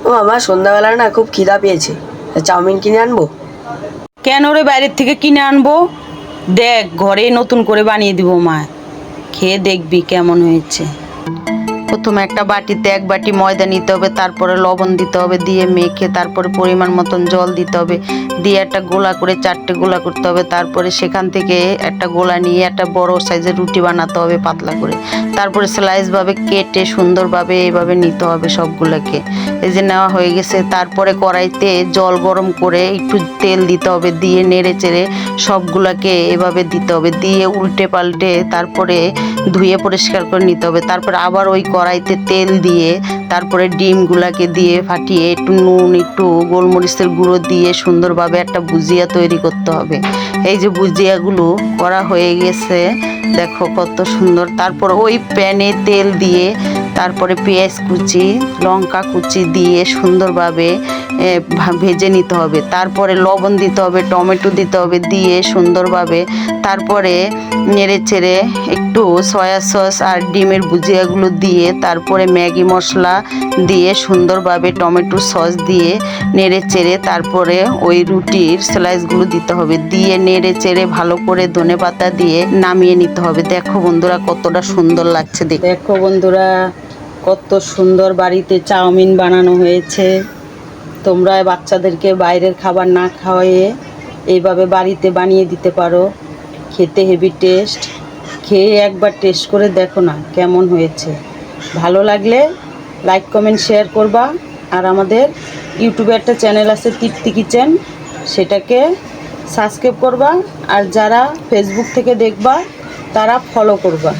ও আমার সন্ধ্যাবেলা না খুব খিদা পেয়েছে, চাউমিন কিনে আনবো? কেন রে, বাইরের থেকে কিনে আনবো? দেখ, ঘরে নতুন করে বানিয়ে দিব মা, খেয়ে দেখবি কেমন হয়েছে। প্রথমে একটা বাটিতে 1 বাটি ময়দা নিতে হবে, তারপরে লবণ দিতে হবে, দিয়ে মেখে তারপরে পরিমাণ মতন জল দিতে হবে, দিয়ে একটা গোলা করে 4টে গোলা করতে হবে। তারপরে সেখান থেকে একটা গোলা নিয়ে একটা বড় সাইজের রুটি বানাতে হবে পাতলা করে, তারপরে স্লাইসভাবে কেটে সুন্দরভাবে এইভাবে নিতে হবে সবগুলোকে। এই যে নেওয়া হয়ে গেছে, তারপরে কড়াইতে জল গরম করে একটু তেল দিতে হবে, দিয়ে নেড়ে চেড়ে সবগুলোকে এভাবে দিতে হবে, দিয়ে উল্টে পাল্টে তারপরে ধুয়ে পরিষ্কার করে নিতে হবে। তারপরে আবার ওই কড়াইতে তেল দিয়ে তারপরে ডিমগুলাকে দিয়ে ফাটিয়ে একটু নুন একটু গোলমরিচের গুঁড়ো দিয়ে সুন্দরভাবে একটা ভুজিয়া তৈরি করতে হবে। এই যে ভুজিয়াগুলো করা হয়ে গেছে, দেখো কত সুন্দর। তারপর ওই প্যানে তেল দিয়ে তারপরে পেঁয়াজ কুচি লঙ্কা কুচি দিয়ে সুন্দরভাবে ভেজে নিতে হবে। তারপরে লবণ দিতে হবে, টমেটো দিতে হবে, দিয়ে সুন্দরভাবে তারপরে নেড়ে চেড়ে একটু সয়া সস আর ডিমের ভুজিয়াগুলো দিয়ে তারপরে ম্যাগি মশলা দিয়ে সুন্দরভাবে টমেটো সস দিয়ে নেড়ে চেড়ে তারপরে ওই রুটির স্লাইসগুলো দিতে হবে, দিয়ে নেড়ে চেড়ে ভালো করে ধনেপাতা দিয়ে নামিয়ে নিতে হবে। দেখো বন্ধুরা কতটা সুন্দর লাগছে। দেখো বন্ধুরা কত সুন্দর বাড়িতে চাউমিন বানানো হয়েছে। তোমরা বাচ্চাদেরকে বাইরের খাবার না খাওয়ায়ে এইভাবে বাড়িতে বানিয়ে দিতে পারো, খেতে হেভি টেস্ট। খেয়ে একবার টেস্ট করে দেখো না কেমন হয়েছে। ভালো লাগলে লাইক কমেন্ট শেয়ার করবা, আর আমাদের ইউটিউবে একটা চ্যানেল আছে তৃপ্তি কিচেন, সেটাকে সাবস্ক্রাইব করবা, আর যারা ফেসবুক থেকে দেখবা তারা ফলো করবা।